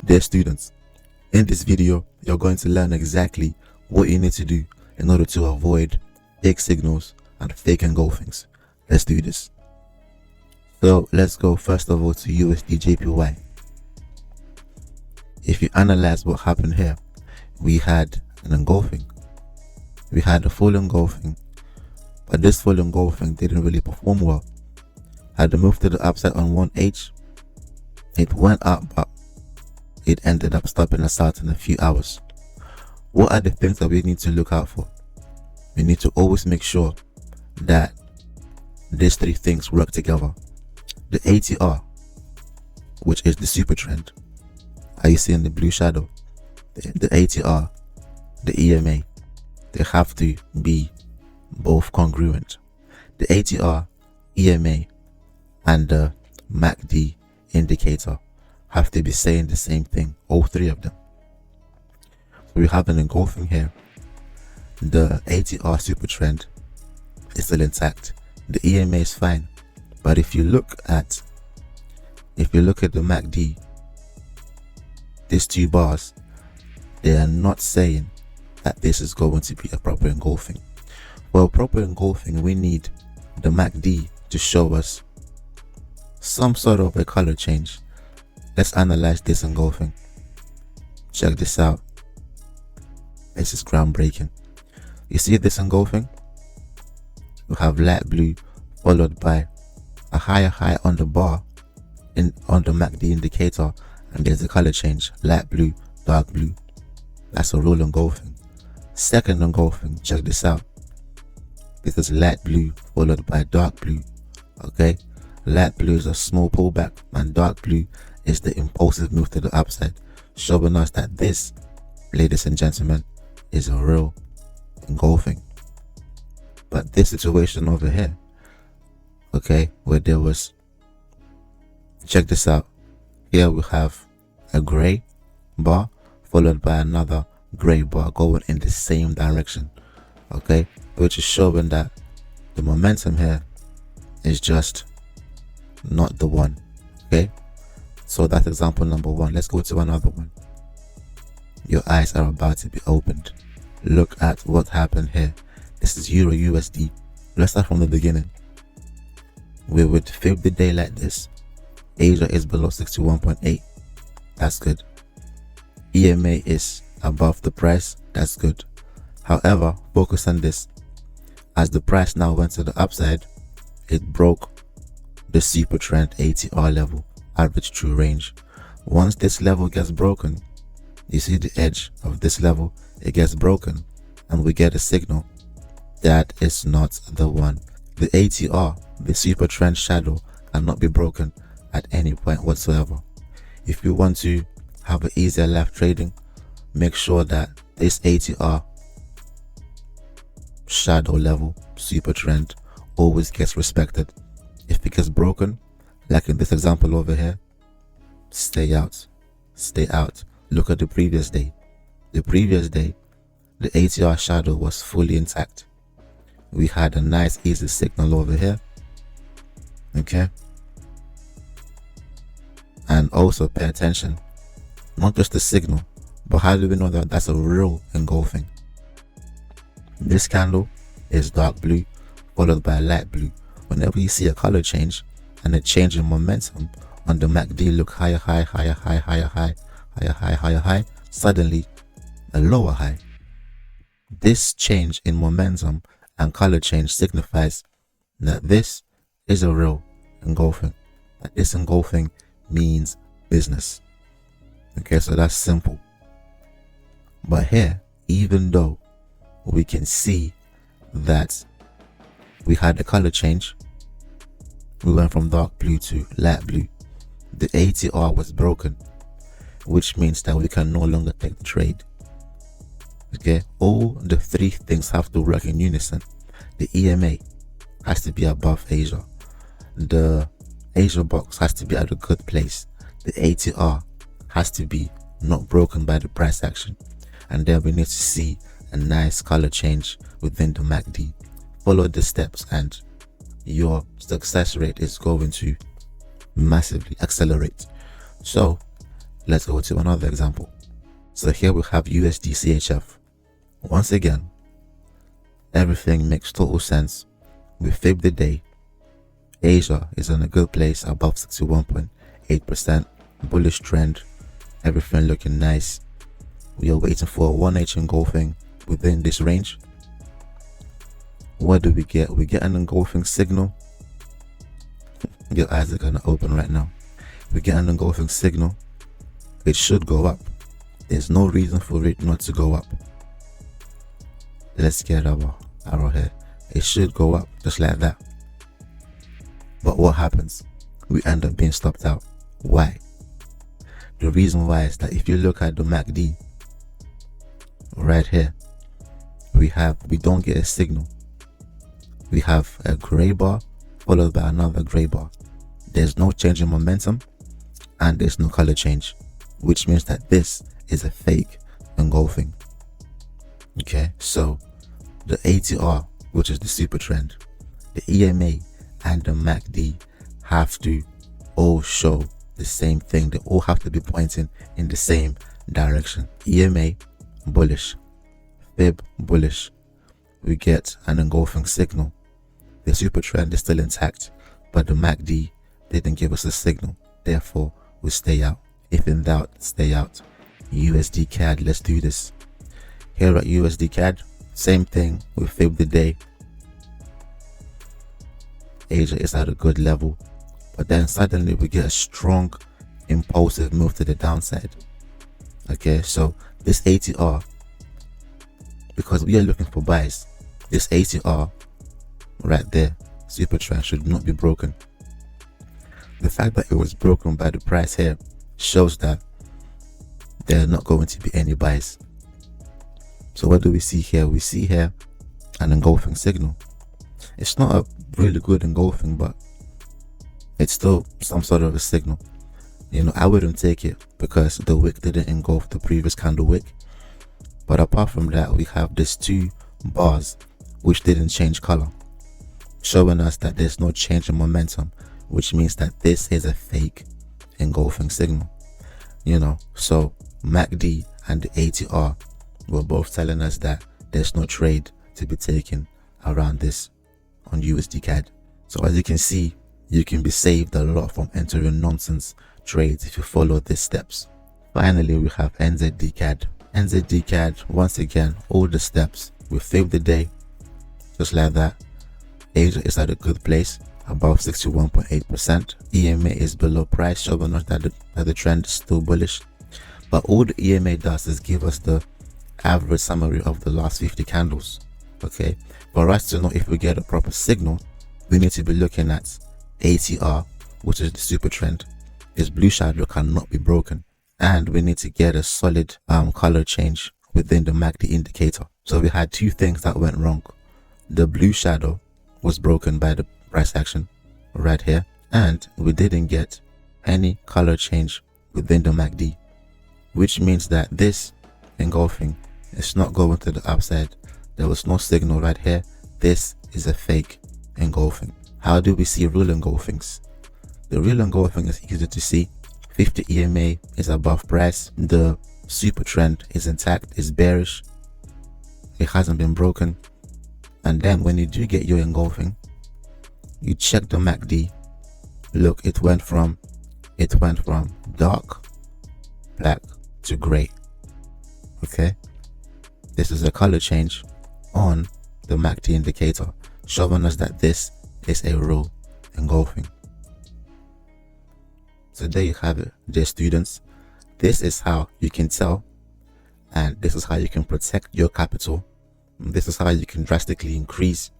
Dear students, in this video, you're going to learn exactly what you need to do in order to avoid fake signals and fake engulfings. Let's do this. So let's go first of all to USD/JPY. If you analyze what happened here, we had an engulfing. We had a full engulfing, but this full engulfing didn't really perform well. Had the move to the upside on 1H, it went up, but it ended up stopping us out in a few hours. What are the things that we need to look out for? We need to always make sure that these three things work together. The ATR, which is the super trend. Are you seeing the blue shadow? The ATR, the EMA, they have to be both congruent. The ATR, EMA, and the MACD indicator have to be saying the same thing, all three of them. So we have an engulfing here. The ATR super trend is still intact. The EMA is fine, but if you look at the MACD, these two bars, they are not saying that this is going to be a proper engulfing. For a proper engulfing, we need the MACD to show us some sort of a color change. Let's analyze this engulfing. Check this out. This is groundbreaking. You see this engulfing? We have light blue followed by a higher high on the bar on the MACD indicator, and there's a color change, light blue, dark blue. That's a real engulfing. Second engulfing, check this out. This is light blue followed by dark blue. Okay, light blue is a small pullback and dark blue is the impulsive move to the upside, showing us that this, ladies and gentlemen, is a real engulfing. But this situation over here, okay, where there was, check this out. Here we have a gray bar followed by another gray bar going in the same direction, okay, which is showing that the momentum here is just not the one. Okay, so that's example number one. Let's go to another one. Your eyes are about to be opened. Look at what happened here. This is Euro USD. Let's start from the beginning. We would flip the day like this. Asia is below 61.8. That's good. EMA is above the price. That's good. However, focus on this. As the price now went to the upside, it broke the super trend ATR level, average true range. Once this level gets broken, you see the edge of this level, it gets broken, and we get a signal that is not the one. The ATR, the super trend shadow, cannot be broken at any point whatsoever. If you want to have an easier life trading, make sure that this ATR shadow level, super trend, always gets respected. If it gets broken, like in this example over here, stay out, stay out. Look at the previous day. The previous day, the ATR shadow was fully intact. We had a nice easy signal over here, okay? And also pay attention, not just the signal, but how do we know that that's a real engulfing? This candle is dark blue followed by light blue. Whenever you see a color change and a change in momentum on the MACD, look higher high, higher high, higher high, higher high, higher high, suddenly a lower high. This change in momentum and color change signifies that this is a real engulfing. That this engulfing means business. Okay, so that's simple. But here, even though we can see that we had a color change, we went from dark blue to light blue, the ATR was broken, which means that we can no longer take the trade. Okay, all the three things have to work in unison. The EMA has to be above Asia. The Asia box has to be at a good place. The ATR has to be not broken by the price action. And then we need to see a nice color change within the MACD. Follow the steps and your success rate is going to massively accelerate. So Let's go to another example. So here we have USD CHF. Once again, everything makes total sense. We fib the day. Asia is in a good place, above 61.8%. Bullish trend. Everything looking nice. We are waiting for a 1H engulfing within this range. What do we get? We get an engulfing signal. Your eyes are gonna open right now. We get an engulfing signal. It should go up. There's no reason for it not to go up. Let's get our arrow here. It should go up just like that. But what happens? We end up being stopped out. Why? The reason why is that if you look at the MACD right here, we don't get a signal. We have a gray bar followed by another gray bar. There's no change in momentum and there's no color change, which means that this is a fake engulfing. Okay, so the ATR, which is the super trend, the EMA and the MACD have to all show the same thing. They all have to be pointing in the same direction. EMA bullish, fib bullish. We get an engulfing signal. The super trend is still intact, but the MACD didn't give us a signal. Therefore, we stay out. If in doubt, stay out. USD CAD, let's do this. Here at USD CAD, same thing. We fib the day. Asia is at a good level, but then suddenly we get a strong impulsive move to the downside. Okay, so this ATR, because we are looking for buys, this ATR right there, super trend, should not be broken. The fact that it was broken by the price here shows that there are not going to be any buys. So what do we see here? We see here an engulfing signal. It's not a really good engulfing, but it's still some sort of a signal. You know, I wouldn't take it because the wick didn't engulf the previous candle wick. But apart from that, we have these two bars which didn't change color, showing us that there's no change in momentum, which means that this is a fake engulfing signal. You know, so MACD and the ATR were both telling us that there's no trade to be taken around this on USD CAD. So as you can see, you can be saved a lot from entering nonsense trades if you follow these steps. Finally, we have NZD CAD. NZD CAD, once again, all the steps. We fib the day, just like that. Asia is at a good place, above 61.8%. EMA is below price, showing us that the trend is still bullish. But all the EMA does is give us the average summary of the last 50 candles. Okay, for us to know if we get a proper signal, we need to be looking at ATR, which is the super trend. This blue shadow cannot be broken, and we need to get a solid color change within the MACD indicator. So we had two things that went wrong. The blue shadow was broken by the price action right here, and we didn't get any color change within the MACD, which means that this engulfing is not going to the upside. There was no signal right here. This is a fake engulfing. How do we see real engulfings? The real engulfing is easy to see. 50 EMA is above price. The super trend is intact, is bearish. It hasn't been broken. And then when you do get your engulfing, you check the MACD. Look, it went from dark black to gray. Okay, this is a color change on the MACD indicator, showing us that this is a real engulfing. So there you have it, dear students. This is how you can tell, and this is how you can protect your capital. This is how you can drastically increase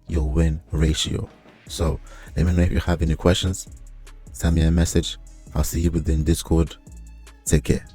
your win ratio. So let me know if you have any questions. Send me a message. I'll see you within Discord. Take care.